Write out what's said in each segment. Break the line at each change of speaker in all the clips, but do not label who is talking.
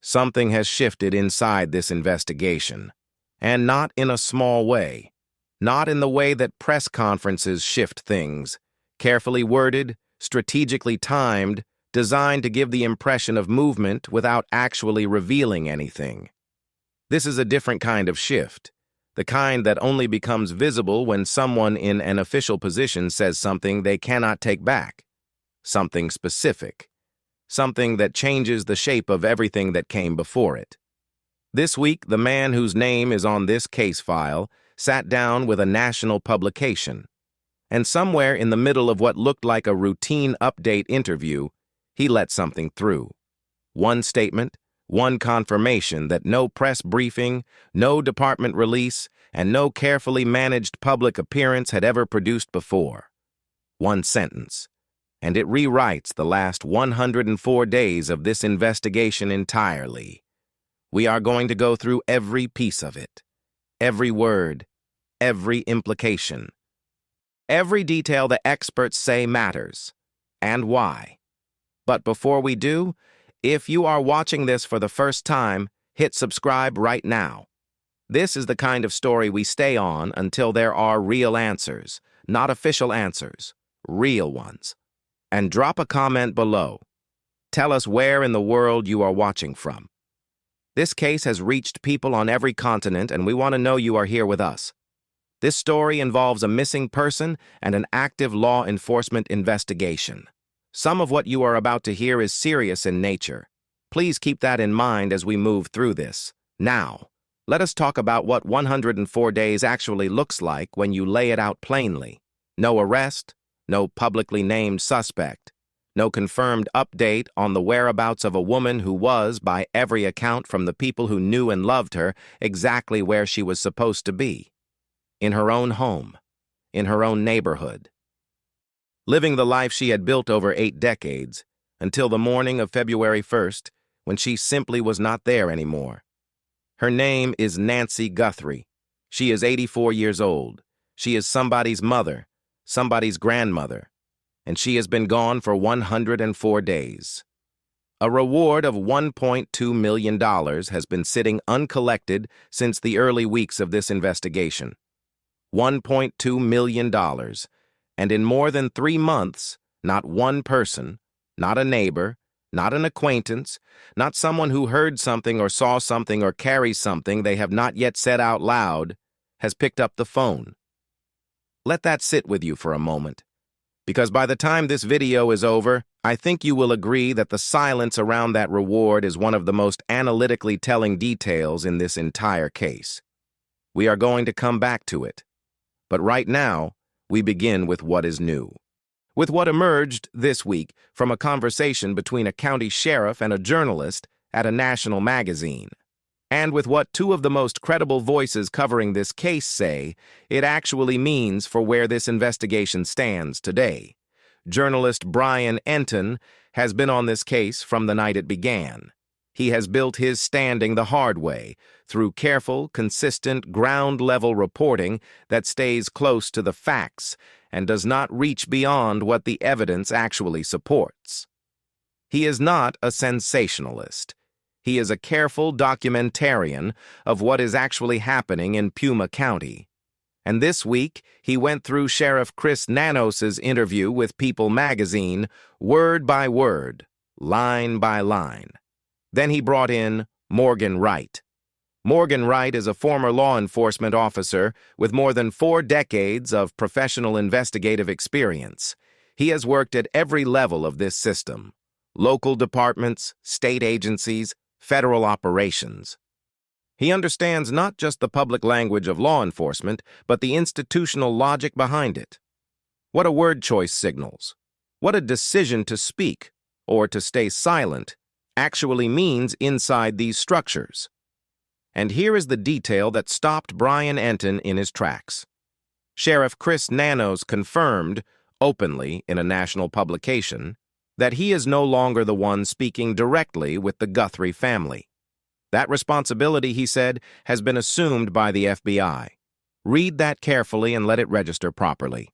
Something has shifted inside this investigation, and not in a small way. Not in the way that press conferences shift things, carefully worded, strategically timed, designed to give the impression of movement without actually revealing anything. This is a different kind of shift, the kind that only becomes visible when someone in an official position says something they cannot take back, something specific, something that changes the shape of everything that came before it. This week, the man whose name is on this case file sat down with a national publication, and somewhere in the middle of what looked like a routine update interview, he let something through. One statement, one confirmation that no press briefing, no department release, and no carefully managed public appearance had ever produced before. One sentence, and it rewrites the last 104 days of this investigation entirely. We are going to go through every piece of it, every word, every implication, every detail the experts say matters, and why. But before we do, if you are watching this for the first time, hit subscribe right now. This is the kind of story we stay on until there are real answers, not official answers, real ones. And drop a comment below. Tell us where in the world you are watching from. This case has reached people on every continent, and we want to know you are here with us. This story involves a missing person and an active law enforcement investigation. Some of what you are about to hear is serious in nature. Please keep that in mind as we move through this. Now, let us talk about what 104 days actually looks like when you lay it out plainly. No arrest, no publicly named suspect, no confirmed update on the whereabouts of a woman who was, by every account from the people who knew and loved her, exactly where she was supposed to be. In her own home, in her own neighborhood. Living the life she had built over 8 decades, until the morning of February 1st, when she simply was not there anymore. Her name is Nancy Guthrie. She is 84 years old. She is somebody's mother, somebody's grandmother, and she has been gone for 104 days. A reward of $1.2 million has been sitting uncollected since the early weeks of this investigation. $1.2 million. And in more than 3 months, not one person, not a neighbor, not an acquaintance, not someone who heard something or saw something or carries something they have not yet said out loud, has picked up the phone. Let that sit with you for a moment, because by the time this video is over, I think you will agree that the silence around that reward is one of the most analytically telling details in this entire case. We are going to come back to it, but right now, we begin with what is new. With what emerged this week from a conversation between a county sheriff and a journalist at a national magazine. And with what 2 of the most credible voices covering this case say it actually means for where this investigation stands today. Journalist Brian Enton has been on this case from the night it began. He has built his standing the hard way, through careful, consistent, ground-level reporting that stays close to the facts and does not reach beyond what the evidence actually supports. He is not a sensationalist. He is a careful documentarian of what is actually happening in Puma County. And this week, he went through Sheriff Chris Nanos' interview with People magazine, word by word, line by line. Then he brought in Morgan Wright. Morgan Wright is a former law enforcement officer with more than 4 decades of professional investigative experience. He has worked at every level of this system: local departments, state agencies, federal operations. He understands not just the public language of law enforcement, but the institutional logic behind it. What a word choice signals, what a decision to speak or to stay silent actually means inside these structures. And here is the detail that stopped Brian Enton in his tracks. Sheriff Chris Nanos confirmed, openly in a national publication, that he is no longer the one speaking directly with the Guthrie family. That responsibility, he said, has been assumed by the FBI. Read that carefully and let it register properly.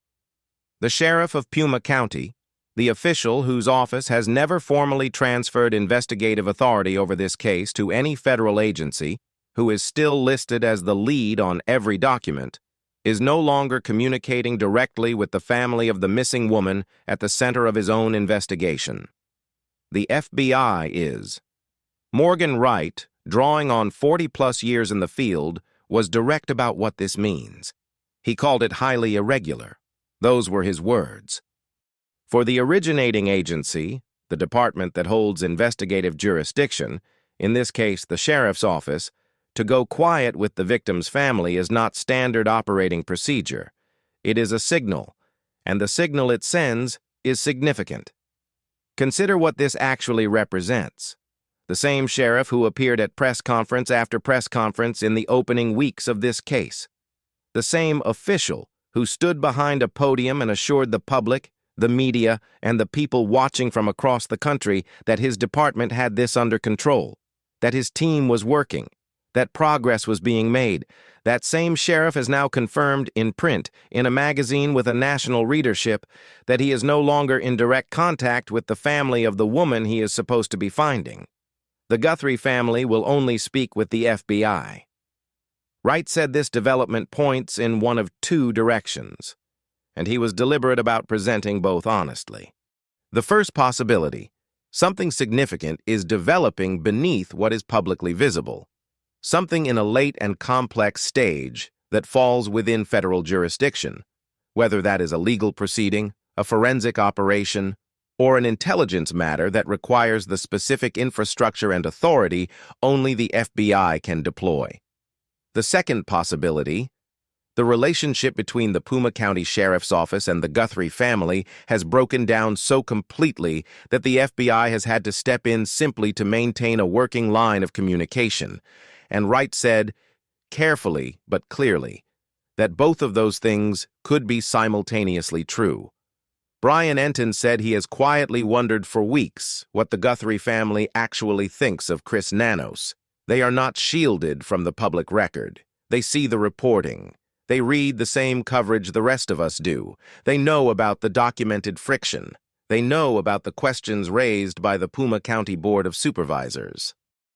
The sheriff of Puma County, The official whose office has never formally transferred investigative authority over this case to any federal agency, who is still listed as the lead on every document, is no longer communicating directly with the family of the missing woman at the center of his own investigation. The FBI is. Morgan Wright, drawing on 40-plus years in the field, was direct about what this means. He called it highly irregular. Those were his words. For the originating agency, the department that holds investigative jurisdiction, in this case the sheriff's office, to go quiet with the victim's family is not standard operating procedure. It is a signal, and the signal it sends is significant. Consider what this actually represents. The same sheriff who appeared at press conference after press conference in the opening weeks of this case. The same official who stood behind a podium and assured the public, the media, and the people watching from across the country that his department had this under control, that his team was working, that progress was being made. That same sheriff has now confirmed in print, in a magazine with a national readership, that he is no longer in direct contact with the family of the woman he is supposed to be finding. The Guthrie family will only speak with the FBI. Wright said this development points in one of two directions, and he was deliberate about presenting both honestly. The first possibility, something significant is developing beneath what is publicly visible, something in a late and complex stage that falls within federal jurisdiction, whether that is a legal proceeding, a forensic operation, or an intelligence matter that requires the specific infrastructure and authority only the FBI can deploy. The second possibility, the relationship between the Puma County Sheriff's Office and the Guthrie family has broken down so completely that the FBI has had to step in simply to maintain a working line of communication. And Wright said, carefully but clearly, that both of those things could be simultaneously true. Brian Enton said he has quietly wondered for weeks what the Guthrie family actually thinks of Chris Nanos. They are not shielded from the public record. They see the reporting. They read the same coverage the rest of us do. They know about the documented friction. They know about the questions raised by the Puma County Board of Supervisors.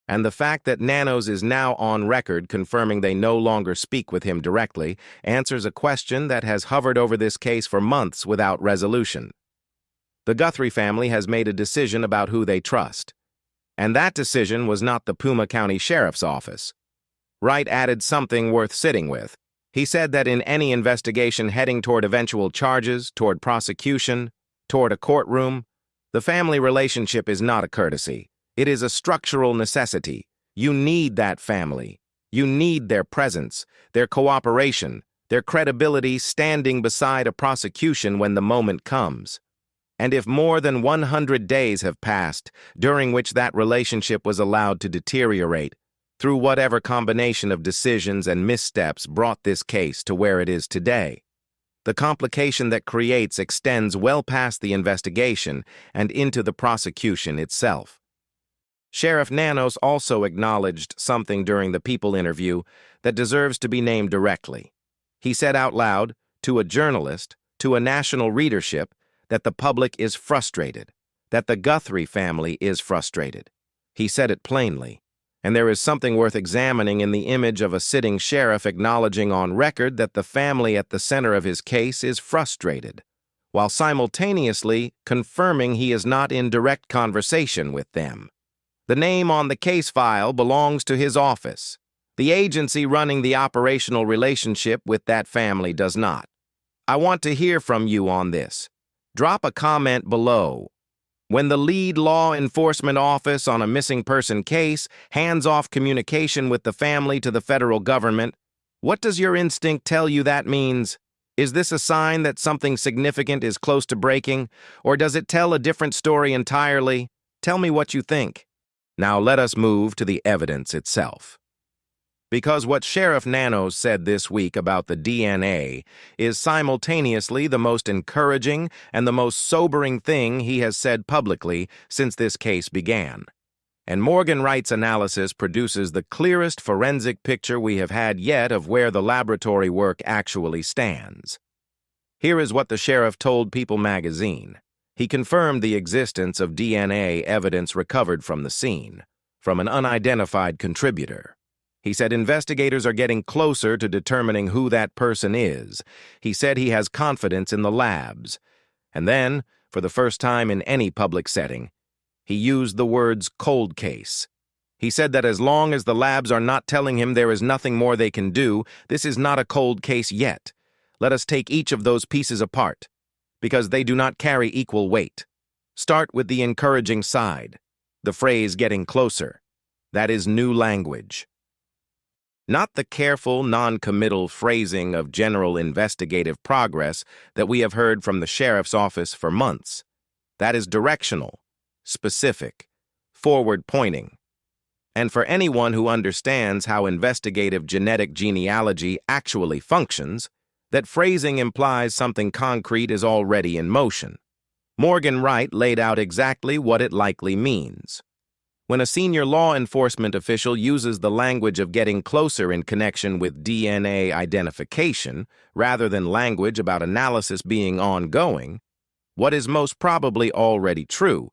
And the fact that Nanos is now on record confirming they no longer speak with him directly answers a question that has hovered over this case for months without resolution. The Guthrie family has made a decision about who they trust. And that decision was not the Puma County Sheriff's Office. Wright added something worth sitting with. He said that in any investigation heading toward eventual charges, toward prosecution, toward a courtroom, the family relationship is not a courtesy. It is a structural necessity. You need that family. You need their presence, their cooperation, their credibility standing beside a prosecution when the moment comes. And if more than 100 days have passed, during which that relationship was allowed to deteriorate, through whatever combination of decisions and missteps brought this case to where it is today, the complication that creates extends well past the investigation and into the prosecution itself. Sheriff Nanos also acknowledged something during the People interview that deserves to be named directly. He said out loud, to a journalist, to a national readership, that the public is frustrated, that the Guthrie family is frustrated. He said it plainly, and there is something worth examining in the image of a sitting sheriff acknowledging on record that the family at the center of his case is frustrated, while simultaneously confirming he is not in direct conversation with them. The name on the case file belongs to his office. The agency running the operational relationship with that family does not. I want to hear from you on this. Drop a comment below. When the lead law enforcement office on a missing person case hands off communication with the family to the federal government, what does your instinct tell you that means? Is this a sign that something significant is close to breaking, or does it tell a different story entirely? Tell me what you think. Now let us move to the evidence itself. Because what Sheriff Nanos said this week about the DNA is simultaneously the most encouraging and the most sobering thing he has said publicly since this case began. And Morgan Wright's analysis produces the clearest forensic picture we have had yet of where the laboratory work actually stands. Here is what the sheriff told People magazine. He confirmed the existence of DNA evidence recovered from the scene, from an unidentified contributor. He said investigators are getting closer to determining who that person is. He said he has confidence in the labs. And then, for the first time in any public setting, he used the words cold case. He said that as long as the labs are not telling him there is nothing more they can do, this is not a cold case yet. Let us take each of those pieces apart, because they do not carry equal weight. Start with the encouraging side, the phrase getting closer. That is new language. Not the careful, non-committal phrasing of general investigative progress that we have heard from the sheriff's office for months. That is directional, specific, forward-pointing. And for anyone who understands how investigative genetic genealogy actually functions, that phrasing implies something concrete is already in motion. Morgan Wright laid out exactly what it likely means. When a senior law enforcement official uses the language of getting closer in connection with DNA identification, rather than language about analysis being ongoing, what is most probably already true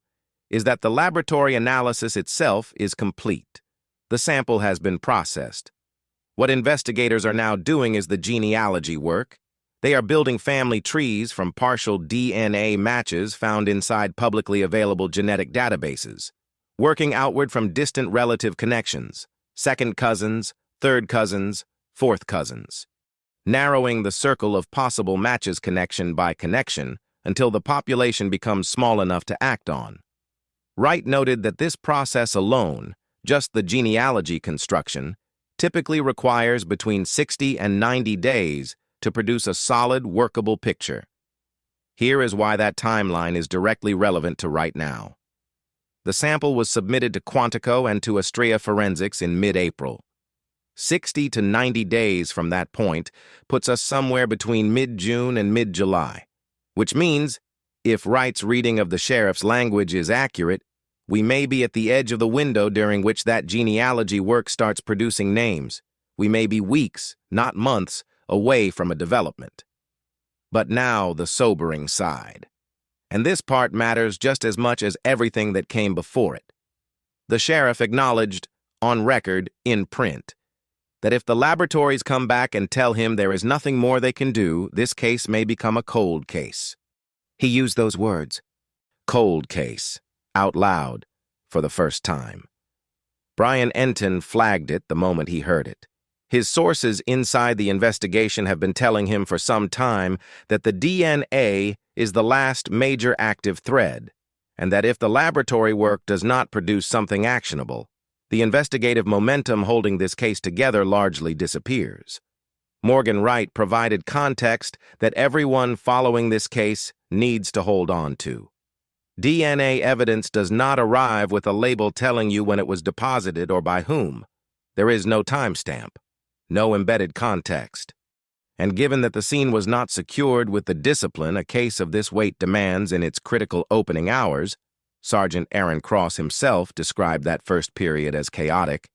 is that the laboratory analysis itself is complete. The sample has been processed. What investigators are now doing is the genealogy work. They are building family trees from partial DNA matches found inside publicly available genetic databases, working outward from distant relative connections, second cousins, third cousins, fourth cousins, narrowing the circle of possible matches connection by connection until the population becomes small enough to act on. Wright noted that this process alone, just the genealogy construction, typically requires between 60 and 90 days to produce a solid, workable picture. Here is why that timeline is directly relevant to right now. The sample was submitted to Quantico and to Astrea Forensics in mid-April. 60 to 90 days from that point puts us somewhere between mid-June and mid-July, which means, if Wright's reading of the sheriff's language is accurate, we may be at the edge of the window during which that genealogy work starts producing names. We may be weeks, not months, away from a development. But now the sobering side. And this part matters just as much as everything that came before it. The sheriff acknowledged, on record, in print, that if the laboratories come back and tell him there is nothing more they can do, this case may become a cold case. He used those words, cold case, out loud, for the first time. Brian Enton flagged it the moment he heard it. His sources inside the investigation have been telling him for some time that the DNA is the last major active thread, and that if the laboratory work does not produce something actionable, the investigative momentum holding this case together largely disappears. Morgan Wright provided context that everyone following this case needs to hold on to. DNA evidence does not arrive with a label telling you when it was deposited or by whom. There is no timestamp, no embedded context. And given that the scene was not secured with the discipline a case of this weight demands in its critical opening hours, Sergeant Aaron Cross himself described that first period as chaotic,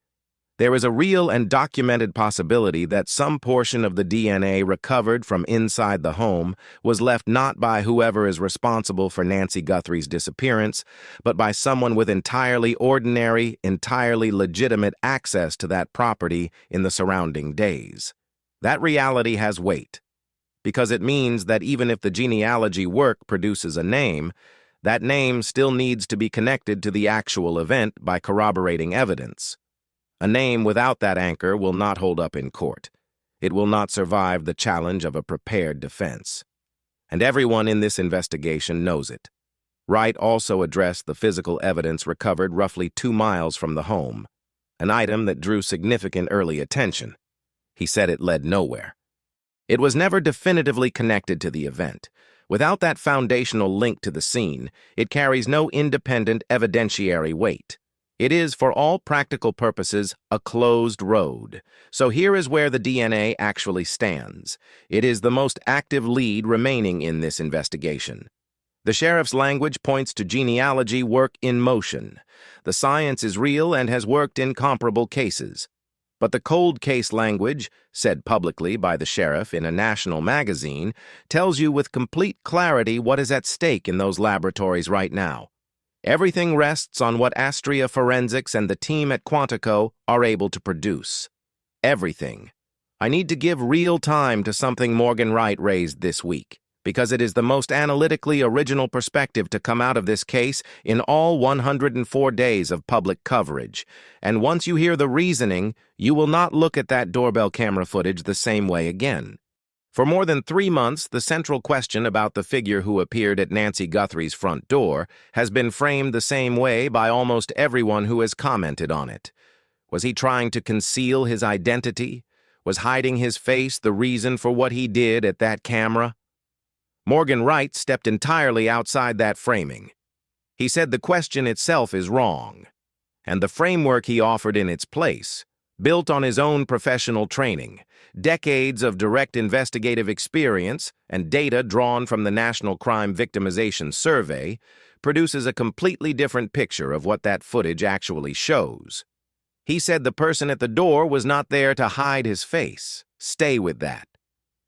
there is a real and documented possibility that some portion of the DNA recovered from inside the home was left not by whoever is responsible for Nancy Guthrie's disappearance, but by someone with entirely ordinary, entirely legitimate access to that property in the surrounding days. That reality has weight, because it means that even if the genealogy work produces a name, that name still needs to be connected to the actual event by corroborating evidence. A name without that anchor will not hold up in court. It will not survive the challenge of a prepared defense. And everyone in this investigation knows it. Wright also addressed the physical evidence recovered roughly 2 miles from the home, an item that drew significant early attention. He said it led nowhere. It was never definitively connected to the event. Without that foundational link to the scene, it carries no independent evidentiary weight. It is, for all practical purposes, a closed road. So here is where the DNA actually stands. It is the most active lead remaining in this investigation. The sheriff's language points to genealogy work in motion. The science is real and has worked in comparable cases. But the cold case language, said publicly by the sheriff in a national magazine, tells you with complete clarity what is at stake in those laboratories right now. Everything rests on what Astria Forensics and the team at Quantico are able to produce. Everything. I need to give real time to something Morgan Wright raised this week, because it is the most analytically original perspective to come out of this case in all 104 days of public coverage. And once you hear the reasoning, you will not look at that doorbell camera footage the same way again. For more than 3 months, the central question about the figure who appeared at Nancy Guthrie's front door has been framed the same way by almost everyone who has commented on it. Was he trying to conceal his identity? Was hiding his face the reason for what he did at that camera? Morgan Wright stepped entirely outside that framing. He said the question itself is wrong, and the framework he offered in its place, built on his own professional training, decades of direct investigative experience, and data drawn from the National Crime Victimization Survey, produces a completely different picture of what that footage actually shows. He said the person at the door was not there to hide his face. Stay with that.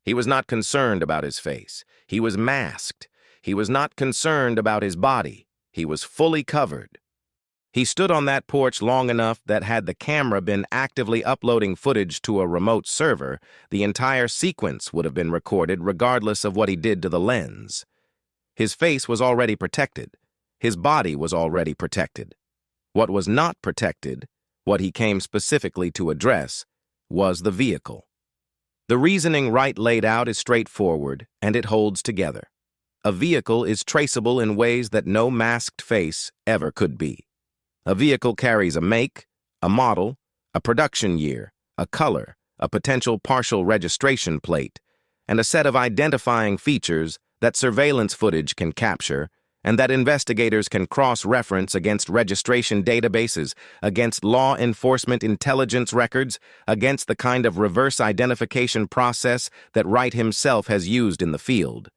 He was not concerned about his face. He was masked. He was not concerned about his body. He was fully covered. He stood on that porch long enough that had the camera been actively uploading footage to a remote server, the entire sequence would have been recorded regardless of what he did to the lens. His face was already protected. His body was already protected. What was not protected, what he came specifically to address, was the vehicle. The reasoning Wright laid out is straightforward, and it holds together. A vehicle is traceable in ways that no masked face ever could be. A vehicle carries a make, a model, a production year, a color, a potential partial registration plate, and a set of identifying features that surveillance footage can capture and that investigators can cross-reference against registration databases, against law enforcement intelligence records, against the kind of reverse identification process that Wright himself has used in the field.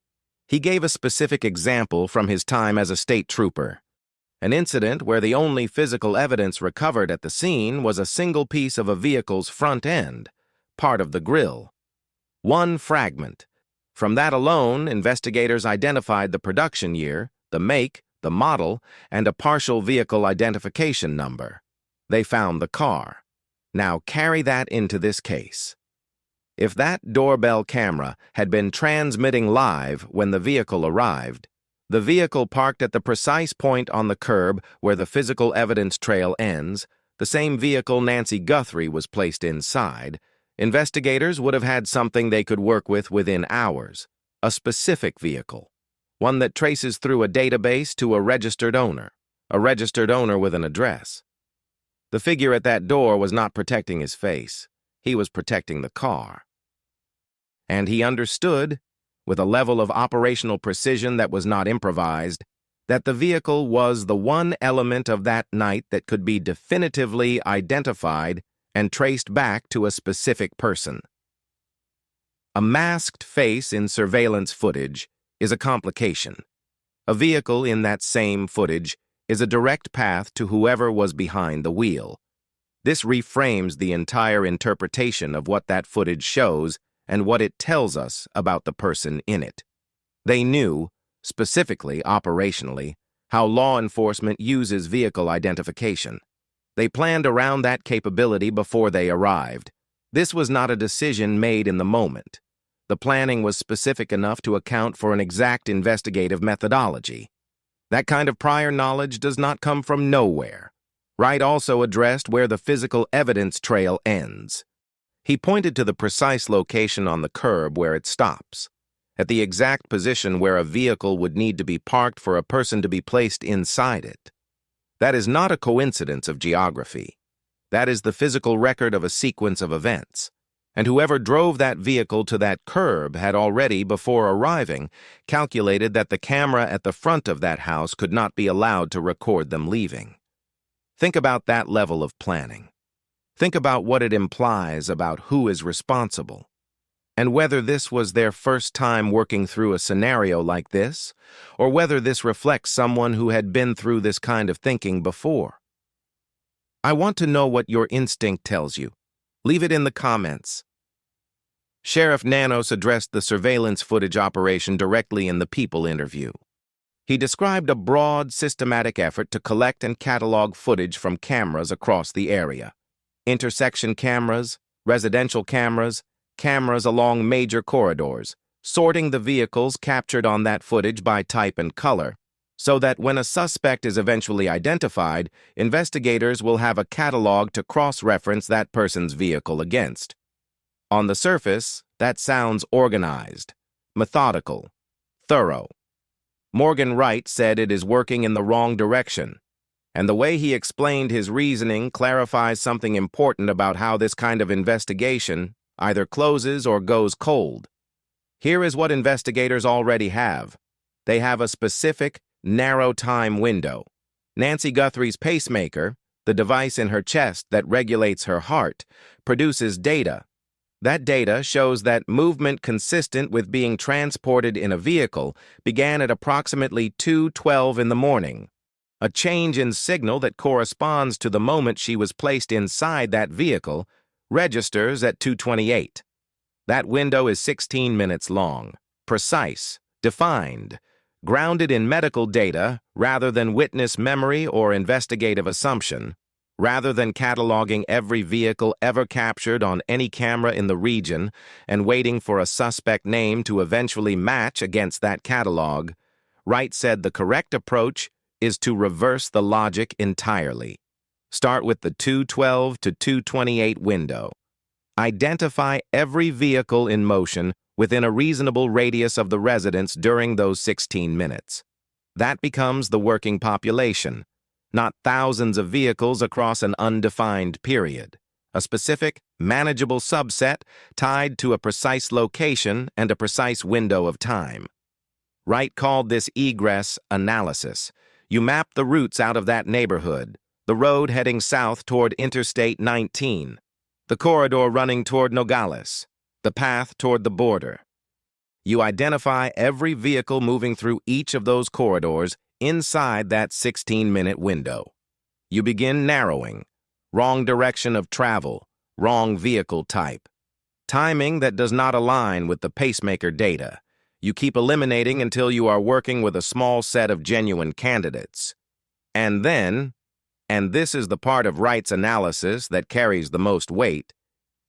He gave a specific example from his time as a state trooper. An incident where the only physical evidence recovered at the scene was a single piece of a vehicle's front end, part of the grille. One fragment. From that alone, investigators identified the production year, the make, the model, and a partial vehicle identification number. They found the car. Now carry that into this case. If that doorbell camera had been transmitting live when the vehicle arrived, the vehicle parked at the precise point on the curb where the physical evidence trail ends, the same vehicle Nancy Guthrie was placed inside, investigators would have had something they could work with within hours, a specific vehicle, one that traces through a database to a registered owner with an address. The figure at that door was not protecting his face. He was protecting the car. And he understood, with a level of operational precision that was not improvised, that the vehicle was the one element of that night that could be definitively identified and traced back to a specific person. A masked face in surveillance footage is a complication. A vehicle in that same footage is a direct path to whoever was behind the wheel. This reframes the entire interpretation of what that footage shows and what it tells us about the person in it. They knew, specifically operationally, how law enforcement uses vehicle identification. They planned around that capability before they arrived. This was not a decision made in the moment. The planning was specific enough to account for an exact investigative methodology. That kind of prior knowledge does not come from nowhere. Wright also addressed where the physical evidence trail ends. He pointed to the precise location on the curb where it stops, at the exact position where a vehicle would need to be parked for a person to be placed inside it. That is not a coincidence of geography. That is the physical record of a sequence of events. And whoever drove that vehicle to that curb had already, before arriving, calculated that the camera at the front of that house could not be allowed to record them leaving. Think about that level of planning. Think about what it implies about who is responsible, and whether this was their first time working through a scenario like this, or whether this reflects someone who had been through this kind of thinking before. I want to know what your instinct tells you. Leave it in the comments. Sheriff Nanos addressed the surveillance footage operation directly in the People interview. He described a broad, systematic effort to collect and catalog footage from cameras across the area. Intersection cameras, residential cameras, cameras along major corridors, sorting the vehicles captured on that footage by type and color, so that when a suspect is eventually identified, investigators will have a catalog to cross-reference that person's vehicle against. On the surface, that sounds organized, methodical, thorough. Morgan Wright said it is working in the wrong direction, and the way he explained his reasoning clarifies something important about how this kind of investigation either closes or goes cold. Here is what investigators already have. They have a specific, narrow time window. Nancy Guthrie's pacemaker, the device in her chest that regulates her heart, produces data. That data shows that movement consistent with being transported in a vehicle began at approximately 2:12 in the morning. A change in signal that corresponds to the moment she was placed inside that vehicle registers at 2:28. That window is 16 minutes long, precise, defined, grounded in medical data rather than witness memory or investigative assumption. Rather than cataloging every vehicle ever captured on any camera in the region and waiting for a suspect name to eventually match against that catalog, Wright said the correct approach is to reverse the logic entirely. Start with the 2:12 to 2:28 window. Identify every vehicle in motion within a reasonable radius of the residence during those 16 minutes. That becomes the working population, not thousands of vehicles across an undefined period. A specific, manageable subset tied to a precise location and a precise window of time. Wright called this egress analysis. You map the routes out of that neighborhood, the road heading south toward Interstate 19, the corridor running toward Nogales, the path toward the border. You identify every vehicle moving through each of those corridors inside that 16-minute window. You begin narrowing. Wrong direction of travel, wrong vehicle type. Timing that does not align with the pacemaker data. You keep eliminating until you are working with a small set of genuine candidates. And then, and this is the part of Wright's analysis that carries the most weight,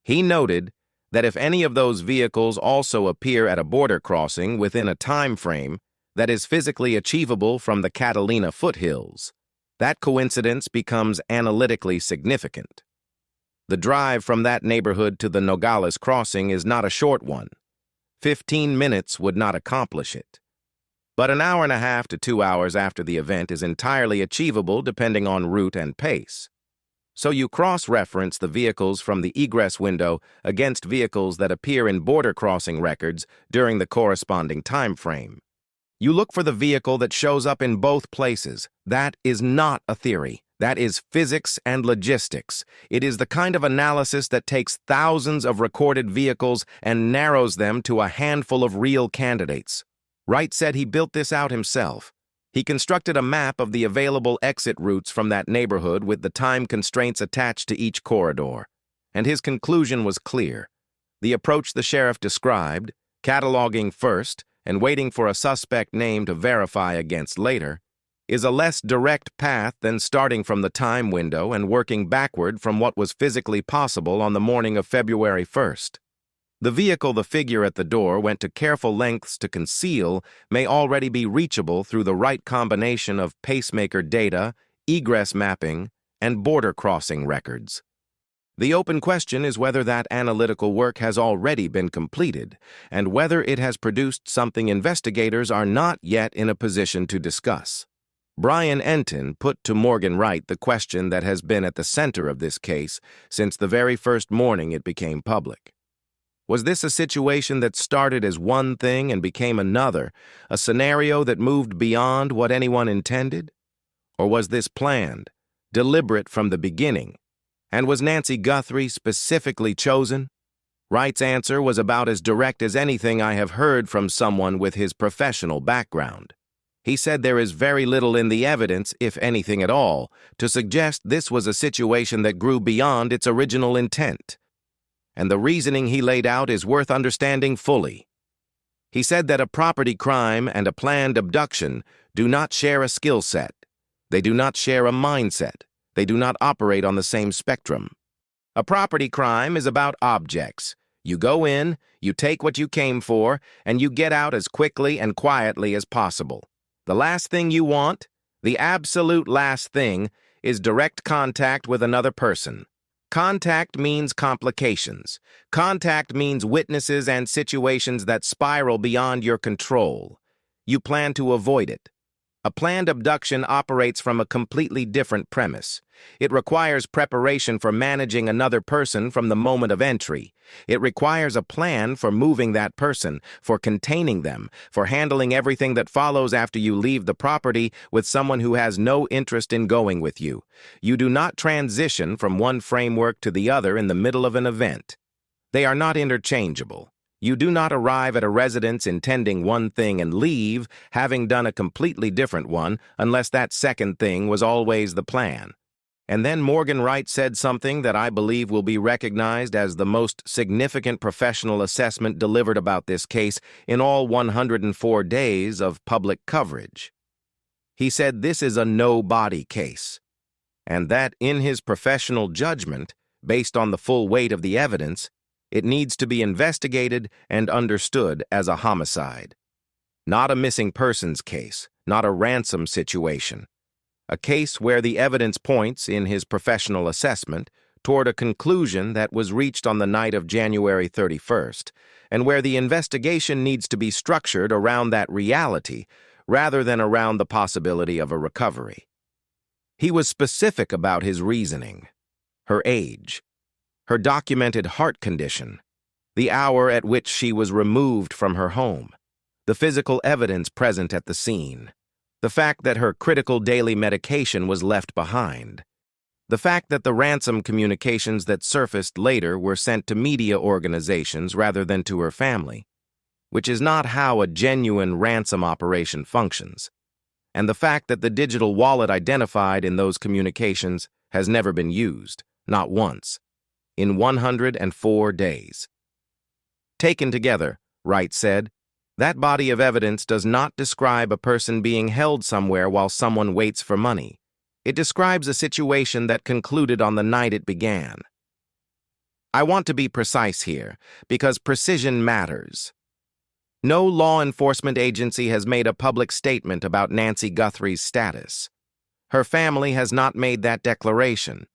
he noted that if any of those vehicles also appear at a border crossing within a time frame that is physically achievable from the Catalina Foothills, that coincidence becomes analytically significant. The drive from that neighborhood to the Nogales crossing is not a short one. 15 minutes would not accomplish it. But an hour and a half to 2 hours after the event is entirely achievable depending on route and pace. So you cross-reference the vehicles from the egress window against vehicles that appear in border crossing records during the corresponding time frame. You look for the vehicle that shows up in both places. That is not a theory. That is physics and logistics. It is the kind of analysis that takes thousands of recorded vehicles and narrows them to a handful of real candidates. Wright said he built this out himself. He constructed a map of the available exit routes from that neighborhood with the time constraints attached to each corridor. And his conclusion was clear. The approach the sheriff described, cataloging first and waiting for a suspect name to verify against later, is a less direct path than starting from the time window and working backward from what was physically possible on the morning of February 1st. The vehicle the figure at the door went to careful lengths to conceal may already be reachable through the right combination of pacemaker data, egress mapping, and border crossing records. The open question is whether that analytical work has already been completed, and whether it has produced something investigators are not yet in a position to discuss. Brian Enton put to Morgan Wright the question that has been at the center of this case since the very first morning it became public. Was this a situation that started as one thing and became another, a scenario that moved beyond what anyone intended? Or was this planned, deliberate from the beginning? And was Nancy Guthrie specifically chosen? Wright's answer was about as direct as anything I have heard from someone with his professional background. He said there is very little in the evidence, if anything at all, to suggest this was a situation that grew beyond its original intent. and the reasoning he laid out is worth understanding fully. He said that a property crime and a planned abduction do not share a skill set. They do not share a mindset. They do not operate on the same spectrum. A property crime is about objects. You go in, you take what you came for, and you get out as quickly and quietly as possible. The last thing you want, the absolute last thing, is direct contact with another person. Contact means complications. Contact means witnesses and situations that spiral beyond your control. You plan to avoid it. A planned abduction operates from a completely different premise. It requires preparation for managing another person from the moment of entry. It requires a plan for moving that person, for containing them, for handling everything that follows after you leave the property with someone who has no interest in going with you. You do not transition from one framework to the other in the middle of an event. They are not interchangeable. You do not arrive at a residence intending one thing and leave, having done a completely different one, unless that second thing was always the plan. And then Morgan Wright said something that I believe will be recognized as the most significant professional assessment delivered about this case in all 104 days of public coverage. He said this is a no-body case, and that in his professional judgment, based on the full weight of the evidence, it needs to be investigated and understood as a homicide. Not a missing persons case, not a ransom situation. A case where the evidence points, in his professional assessment, toward a conclusion that was reached on the night of January 31st, and where the investigation needs to be structured around that reality rather than around the possibility of a recovery. He was specific about his reasoning. Her age, her documented heart condition, the hour at which she was removed from her home, the physical evidence present at the scene, the fact that her critical daily medication was left behind, the fact that the ransom communications that surfaced later were sent to media organizations rather than to her family, which is not how a genuine ransom operation functions, and the fact that the digital wallet identified in those communications has never been used, not once, in 104 days. Taken together, Wright said, that body of evidence does not describe a person being held somewhere while someone waits for money. It describes a situation that concluded on the night it began. I want to be precise here, because precision matters. No law enforcement agency has made a public statement about Nancy Guthrie's status. Her family has not made that declaration.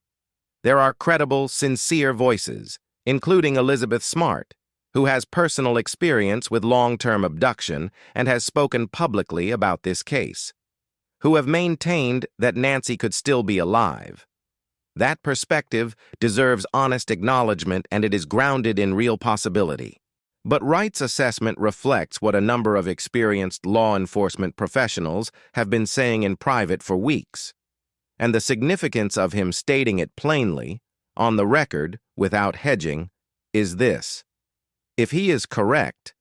There are credible, sincere voices, including Elizabeth Smart, who has personal experience with long-term abduction and has spoken publicly about this case, who have maintained that Nancy could still be alive. That perspective deserves honest acknowledgement, and it is grounded in real possibility. But Wright's assessment reflects what a number of experienced law enforcement professionals have been saying in private for weeks. And the significance of him stating it plainly, on the record, without hedging, is this. If he is correct,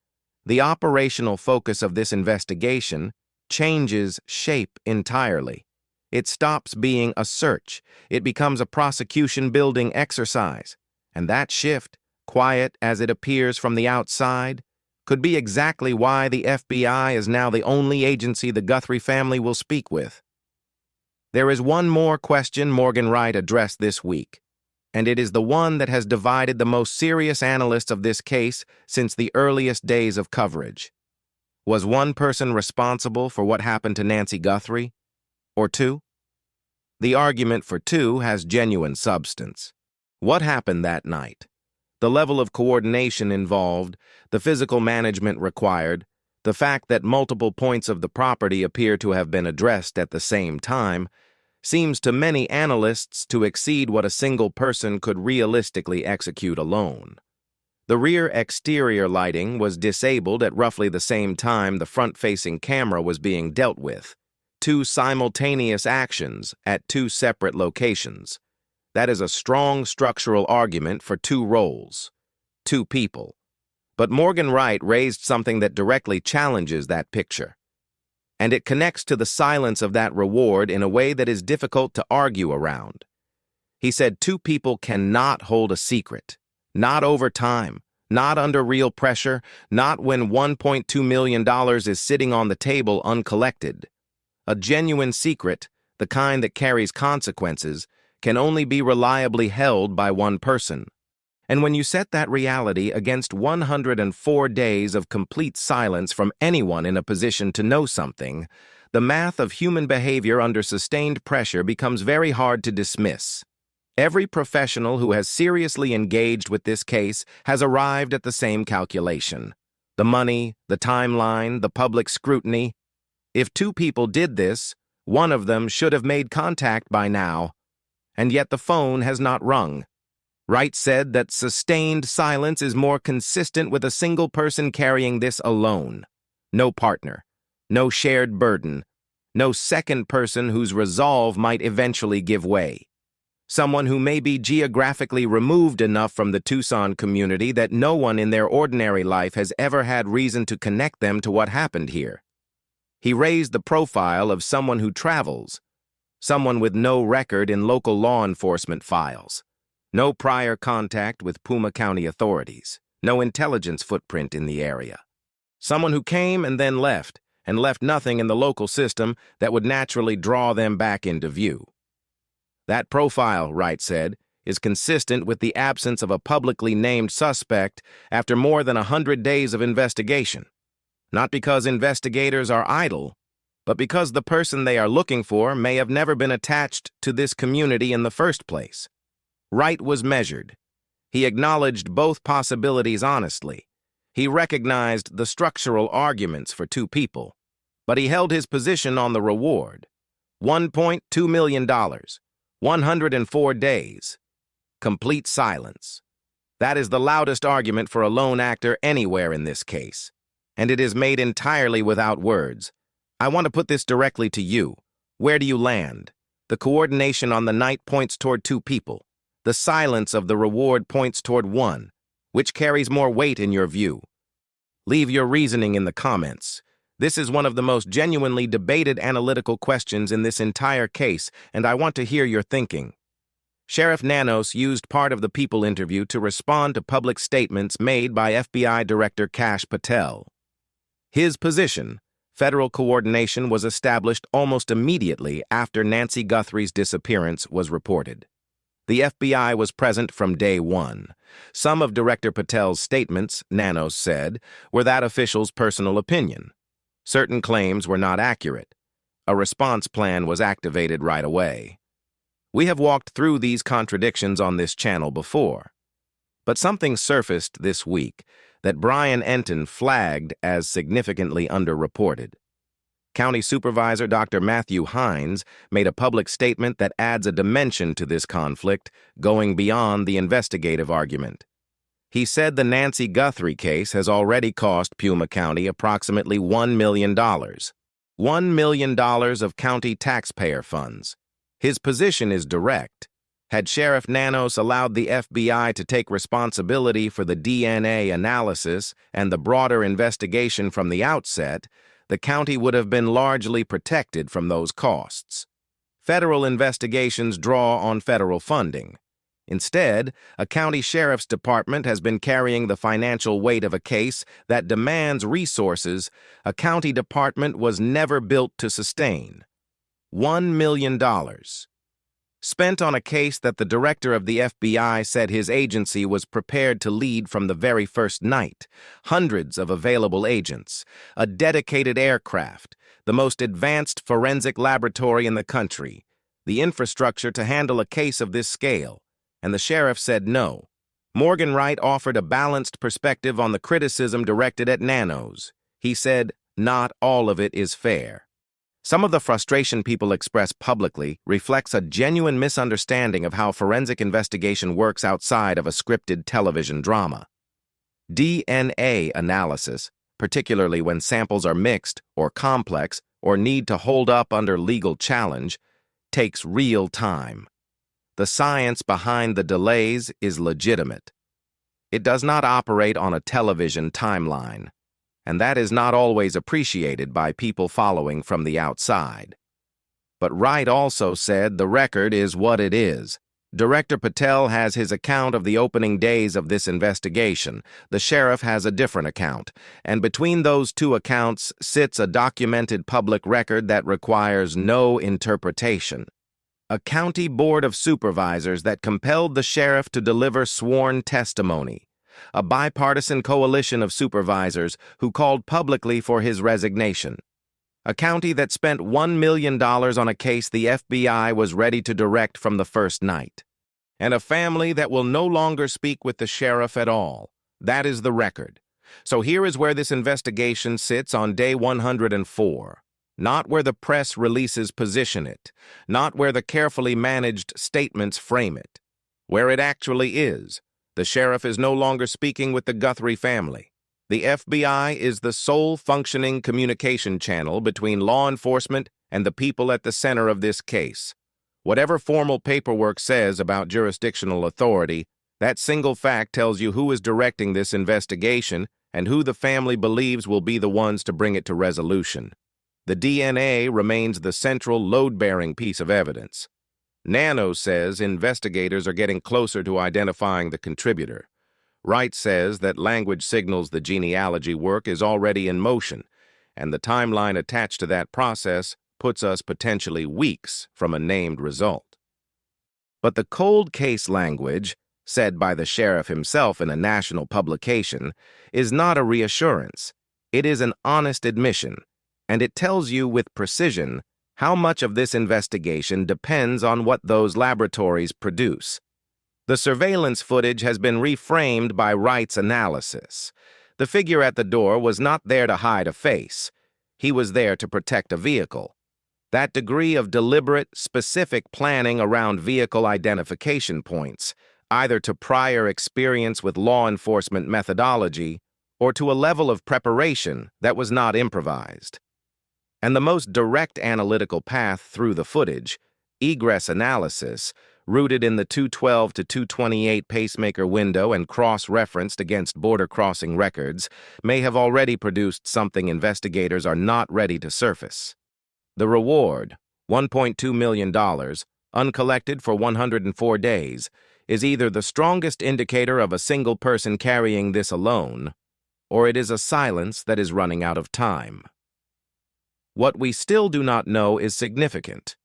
the operational focus of this investigation changes shape entirely. It stops being a search. It becomes a prosecution-building exercise. And that shift, quiet as it appears from the outside, could be exactly why the FBI is now the only agency the Guthrie family will speak with. There is one more question Morgan Wright addressed this week, and it is the one that has divided the most serious analysts of this case since the earliest days of coverage. Was one person responsible for what happened to Nancy Guthrie? Or two? The argument for two has genuine substance. What happened that night? The level of coordination involved, the physical management required, the fact that multiple points of the property appear to have been addressed at the same time, seems to many analysts to exceed what a single person could realistically execute alone. The rear exterior lighting was disabled at roughly the same time the front-facing camera was being dealt with. Two simultaneous actions at two separate locations. That is a strong structural argument for two roles, two people. But Morgan Wright raised something that directly challenges that picture. And it connects to the silence of that reward in a way that is difficult to argue around. He said two people cannot hold a secret. Not over time, not under real pressure, not when $1.2 million is sitting on the table uncollected. A genuine secret, the kind that carries consequences, can only be reliably held by one person. And when you set that reality against 104 days of complete silence from anyone in a position to know something, the math of human behavior under sustained pressure becomes very hard to dismiss. Every professional who has seriously engaged with this case has arrived at the same calculation. The money, the timeline, the public scrutiny. If two people did this, one of them should have made contact by now. And yet the phone has not rung. Wright said that sustained silence is more consistent with a single person carrying this alone. No partner, no shared burden, no second person whose resolve might eventually give way. Someone who may be geographically removed enough from the Tucson community that no one in their ordinary life has ever had reason to connect them to what happened here. He raised the profile of someone who travels, someone with no record in local law enforcement files, no prior contact with Puma County authorities, no intelligence footprint in the area. Someone who came and then left, and left nothing in the local system that would naturally draw them back into view. That profile, Wright said, is consistent with the absence of a publicly named suspect after more than 100 days of investigation. Not because investigators are idle, but because the person they are looking for may have never been attached to this community in the first place. Wright was measured. He acknowledged both possibilities honestly. He recognized the structural arguments for two people, but he held his position on the reward. $1.2 million, 104 days, complete silence. That is the loudest argument for a lone actor anywhere in this case, and it is made entirely without words. I want to put this directly to you. Where do you land? The coordination on the night points toward two people. The silence of the reward points toward one. Which carries more weight in your view? Leave your reasoning in the comments. This is one of the most genuinely debated analytical questions in this entire case, and I want to hear your thinking. Sheriff Nanos used part of the People interview to respond to public statements made by FBI Director Kash Patel. His position, federal coordination, was established almost immediately after Nancy Guthrie's disappearance was reported. The FBI was present from day one. Some of Director Patel's statements, Nanos said, were that official's personal opinion. Certain claims were not accurate. A response plan was activated right away. We have walked through these contradictions on this channel before. But something surfaced this week that Brian Enton flagged as significantly underreported. County Supervisor Dr. Matthew Hines made a public statement that adds a dimension to this conflict, going beyond the investigative argument. He said the Nancy Guthrie case has already cost Puma County approximately $1 million. $1 million of county taxpayer funds. His position is direct. Had Sheriff Nanos allowed the FBI to take responsibility for the DNA analysis and the broader investigation from the outset, the county would have been largely protected from those costs. Federal investigations draw on federal funding. Instead, a county sheriff's department has been carrying the financial weight of a case that demands resources a county department was never built to sustain. $1 million. Spent on a case that the director of the FBI said his agency was prepared to lead from the very first night. Hundreds of available agents, a dedicated aircraft, the most advanced forensic laboratory in the country, the infrastructure to handle a case of this scale, and the sheriff said no. Morgan Wright offered a balanced perspective on the criticism directed at Nanos. He said, not all of it is fair. Some of the frustration people express publicly reflects a genuine misunderstanding of how forensic investigation works outside of a scripted television drama. DNA analysis, particularly when samples are mixed or complex or need to hold up under legal challenge, takes real time. The science behind the delays is legitimate. It does not operate on a television timeline, and that is not always appreciated by people following from the outside. But Wright also said the record is what it is. Director Patel has his account of the opening days of this investigation. The sheriff has a different account, and between those two accounts sits a documented public record that requires no interpretation. A county board of supervisors that compelled the sheriff to deliver sworn testimony. A bipartisan coalition of supervisors who called publicly for his resignation. A county that spent $1 million on a case the FBI was ready to direct from the first night. And a family that will no longer speak with the sheriff at all. That is the record. So here is where this investigation sits on day 104. Not where the press releases position it. Not where the carefully managed statements frame it. Where it actually is. The sheriff is no longer speaking with the Guthrie family. The FBI is the sole functioning communication channel between law enforcement and the people at the center of this case. Whatever formal paperwork says about jurisdictional authority, that single fact tells you who is directing this investigation and who the family believes will be the ones to bring it to resolution. The DNA remains the central load-bearing piece of evidence. Nanos says investigators are getting closer to identifying the contributor. Wright says that language signals the genealogy work is already in motion, and the timeline attached to that process puts us potentially weeks from a named result. But the cold case language, said by the sheriff himself in a national publication, is not a reassurance. It is an honest admission, and it tells you with precision how much of this investigation depends on what those laboratories produce. The surveillance footage has been reframed by Wright's analysis. The figure at the door was not there to hide a face. He was there to protect a vehicle. That degree of deliberate, specific planning around vehicle identification points, either to prior experience with law enforcement methodology or to a level of preparation that was not improvised. And the most direct analytical path through the footage, egress analysis, rooted in the 212 to 228 pacemaker window and cross-referenced against border crossing records, may have already produced something investigators are not ready to surface. The reward, $1.2 million, uncollected for 104 days, is either the strongest indicator of a single person carrying this alone, or it is a silence that is running out of time. What we still do not know is significant.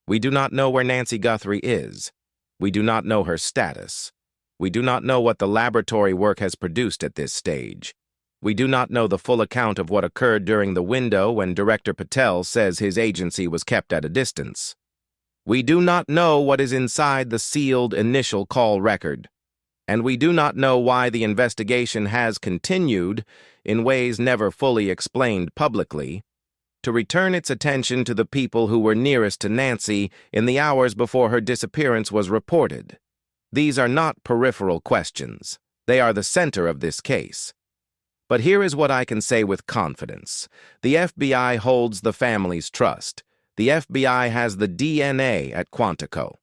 We do not know where Nancy Guthrie is. We do not know her status. We do not know what the laboratory work has produced at this stage. We do not know the full account of what occurred during the window when Director Patel says his agency was kept at a distance. We do not know what is inside the sealed initial call record. And we do not know why the investigation has continued, in ways never fully explained publicly, to return its attention to the people who were nearest to Nancy in the hours before her disappearance was reported. These are not peripheral questions. They are the center of this case. But here is what I can say with confidence. The FBI holds the family's trust. The FBI has the DNA at Quantico.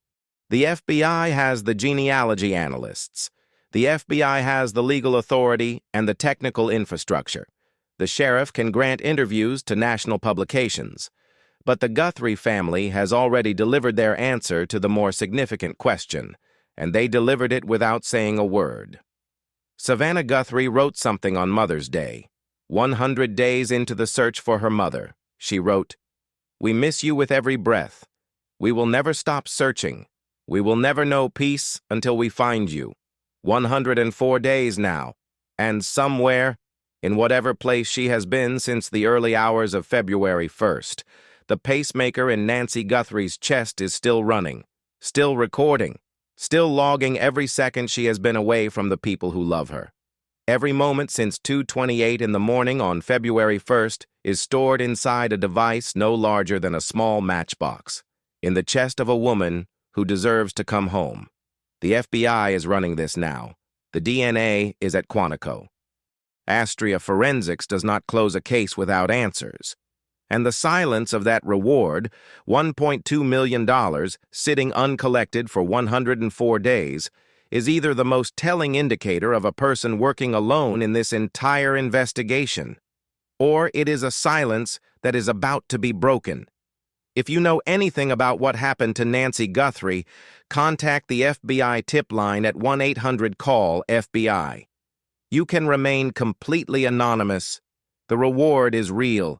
The FBI has the genealogy analysts. The FBI has the legal authority and the technical infrastructure. The sheriff can grant interviews to national publications. But the Guthrie family has already delivered their answer to the more significant question, and they delivered it without saying a word. Savannah Guthrie wrote something on Mother's Day. 100 days into the search for her mother, she wrote, "We miss you with every breath. We will never stop searching. We will never know peace until we find you. 104 days now, and somewhere, in whatever place she has been since the early hours of February 1st, the pacemaker in Nancy Guthrie's chest is still running, still recording, still logging every second she has been away from the people who love her. Every moment since 2:28 in the morning on February 1st is stored inside a device no larger than a small matchbox, in the chest of a woman who deserves to come home. The FBI is running this now. The DNA is at Quantico. Astria Forensics does not close a case without answers. And the silence of that reward, $1.2 million, sitting uncollected for 104 days, is either the most telling indicator of a person working alone in this entire investigation, or it is a silence that is about to be broken. If you know anything about what happened to Nancy Guthrie, contact the FBI tip line at 1-800-CALL-FBI. You can remain completely anonymous. The reward is real.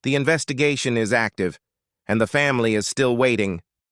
The investigation is active, and the family is still waiting.